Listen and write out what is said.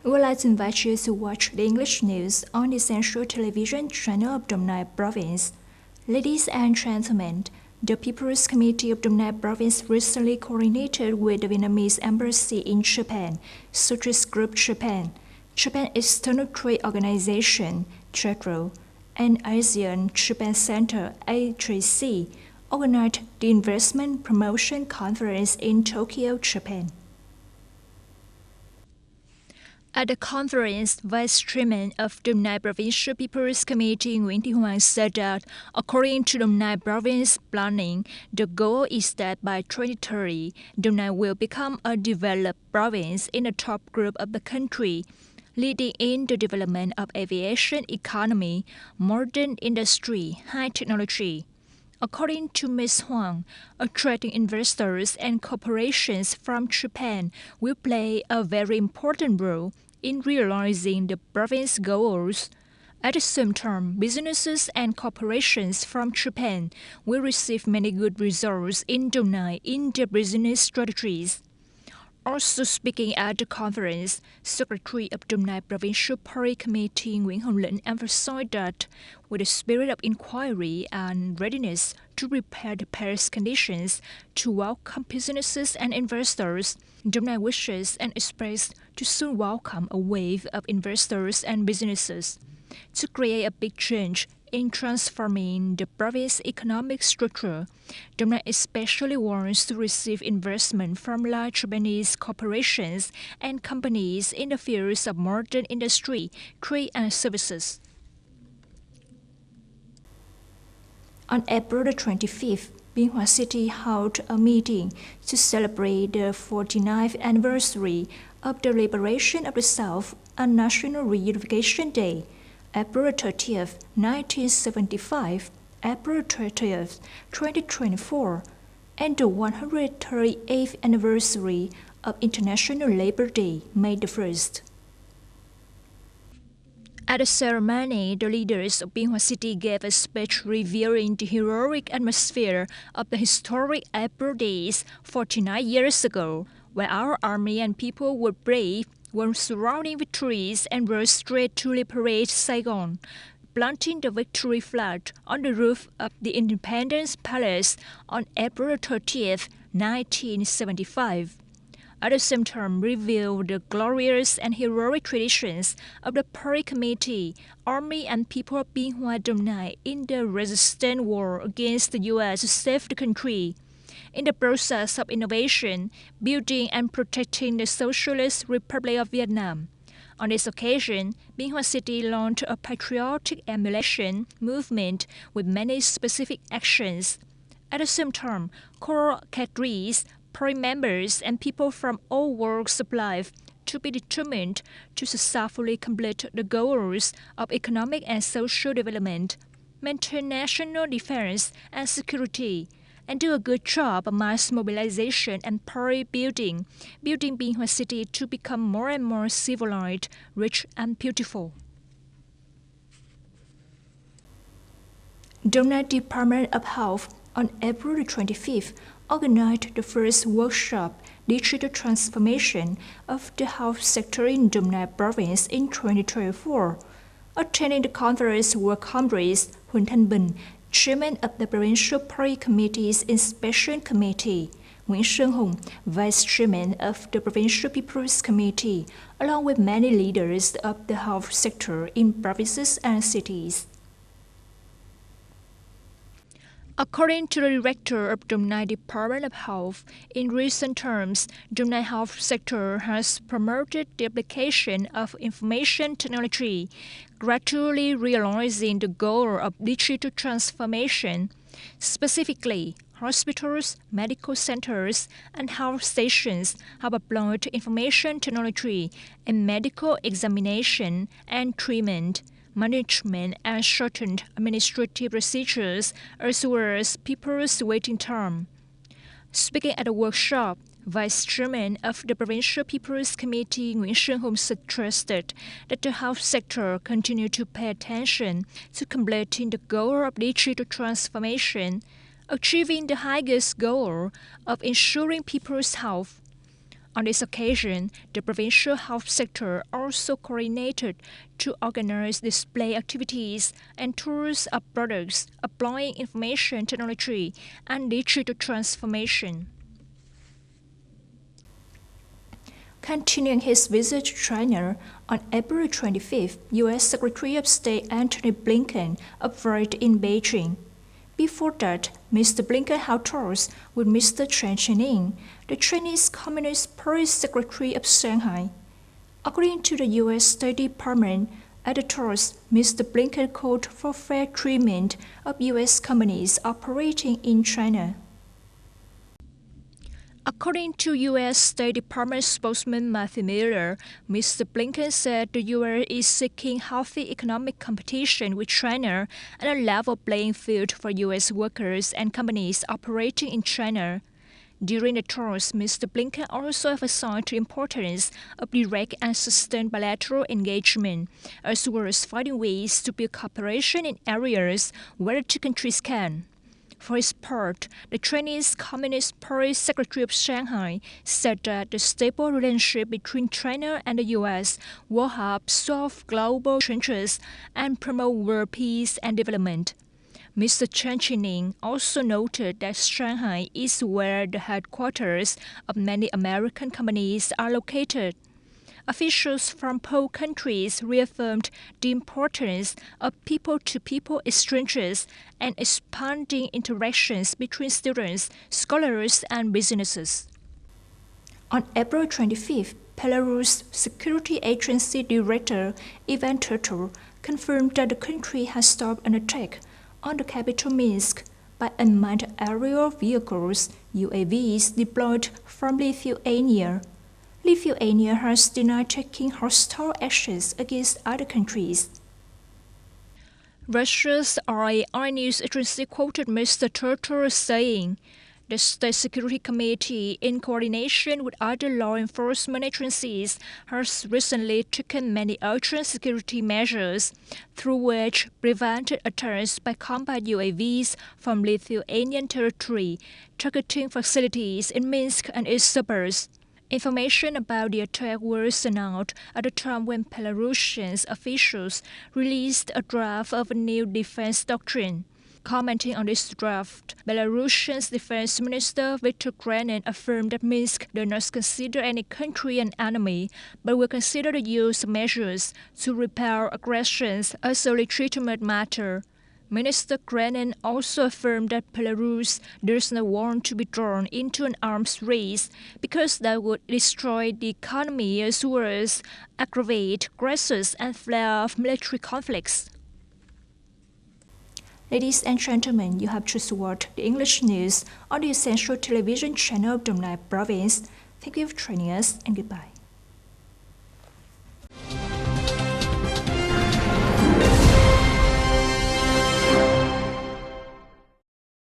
We would like to invite you to watch the English news on the Central Television channel of Đồng Nai Province. Ladies and gentlemen, the People's Committee of Đồng Nai Province recently coordinated with the Vietnamese Embassy in Japan, Sutrist Group Japan, Japan External Trade Organization, JETRO, and ASEAN Japan Center, A3C, organized the Investment Promotion Conference in Tokyo, Japan. At the conference, Vice Chairman of Đồng Nai Provincial People's Committee Nguyễn Thị Hoàng said that, according to Đồng Nai Province planning, the goal is that by 2030, Đồng Nai will become a developed province in the top group of the country, leading in the development of aviation economy, modern industry, high technology. According to Ms. Huang, attracting investors and corporations from Japan will play a very important role in realizing the province's goals. At the same time, businesses and corporations from Japan will receive many good results in Đồng Nai in their business strategies. Also speaking at the conference, Secretary of Đồng Nai Provincial Party Committee Nguyễn Hồng Lĩnh emphasized that, with a spirit of inquiry and readiness to prepare the best conditions to welcome businesses and investors, Đồng Nai wishes and expects to soon welcome a wave of investors and businesses to create a big change in transforming the province's economic structure. Đồng Nai especially wants to receive investment from large Japanese corporations and companies in the fields of modern industry, trade and services. On April 25th, Biên Hòa City held a meeting to celebrate the 49th anniversary of the liberation of the South and National Reunification Day, April 30th, 1975, April 30th, 2024, and the 138th anniversary of International Labor Day, May 1st. At the ceremony, the leaders of Biên Hòa City gave a speech revealing the heroic atmosphere of the historic April days 49 years ago, where our army and people were brave, were surrounding victories and rode straight to liberate Saigon, planting the victory flag on the roof of the Independence Palace on April 30th, 1975. At the same time, revealed the glorious and heroic traditions of the Party Committee, Army and people of Biên Hòa Đồng Nai in the resistance war against the U.S. to save the country. In the process of innovation, building and protecting the Socialist Republic of Vietnam. On this occasion, Biên Hòa City launched a patriotic emulation movement with many specific actions. At the same time, core cadres, party members, and people from all walks of life to be determined to successfully complete the goals of economic and social development, maintain national defense and security, and do a good job of mass mobilization and party building Biên Hòa City to become more and more civilized, rich, and beautiful. Đồng Nai Department of Health on April 25th organized the first workshop, Digital Transformation of the Health Sector in Đồng Nai Province in 2024. Attending the conference were Comrades Huỳnh Thanh Bình, Chairman of the Provincial Party Committee's Inspection Committee, Nguyễn Sơn Hùng, Vice Chairman of the Provincial People's Committee, along with many leaders of the health sector in provinces and cities. According to the Director of Đồng Nai Department of Health, in recent terms, Đồng Nai health sector has promoted the application of information technology, gradually realizing the goal of digital transformation. Specifically, hospitals, medical centers, and health stations have applied information technology in medical examination and treatment, management, and shortened administrative procedures, as well as people's waiting time. Speaking at a workshop, Vice Chairman of the Provincial People's Committee Nguyễn Sơn Hùng suggested that the health sector continue to pay attention to completing the goal of digital transformation, achieving the highest goal of ensuring people's health. On this occasion, the provincial health sector also coordinated to organize display activities and tours of products applying information technology and digital transformation. Continuing his visit to China, on April 25th, U.S. Secretary of State Antony Blinken arrived in Beijing. Before that, Mr. Blinken held talks with Mr. Chen Qining, the Chinese Communist Party Secretary of Shanghai. According to the U.S. State Department, at the talks, Mr. Blinken called for fair treatment of U.S. companies operating in China. According to U.S. State Department spokesman Matthew Miller, Mr. Blinken said the U.S. is seeking healthy economic competition with China and a level playing field for U.S. workers and companies operating in China. During the talks, Mr. Blinken also emphasized the importance of direct and sustained bilateral engagement, as well as finding ways to build cooperation in areas where the two countries can. For his part, the Chinese Communist Party Secretary of Shanghai said that the stable relationship between China and the U.S. will help solve global challenges and promote world peace and development. Mr. Chen Qining also noted that Shanghai is where the headquarters of many American companies are located. Officials from both countries reaffirmed the importance of people-to-people exchanges and expanding interactions between students, scholars, and businesses. On April 25th, Belarus Security Agency Director Ivan Turtur confirmed that the country has stopped an attack on the capital Minsk by unmanned aerial vehicles, UAVs, deployed from Lithuania. Lithuania has denied taking hostile actions against other countries. Russia's RI news agency quoted Mr. Turtur saying, "The State Security Committee, in coordination with other law enforcement agencies, has recently taken many urgent security measures, through which prevented attacks by combat UAVs from Lithuanian territory, targeting facilities in Minsk and its suburbs." Information about the attack was sent out at a time when Belarusian officials released a draft of a new defense doctrine. Commenting on this draft, Belarusian Defense Minister Viktor Granin affirmed that Minsk does not consider any country an enemy, but will consider the use of measures to repel aggressions as a legitimate matter. Minister Granin also affirmed that Belarus does not want to be drawn into an arms race because that would destroy the economy as well as aggravate crises and flare of military conflicts. Ladies and gentlemen, you have just watched the English news on the Essential Television channel of Dong Nai Province. Thank you for joining us and goodbye.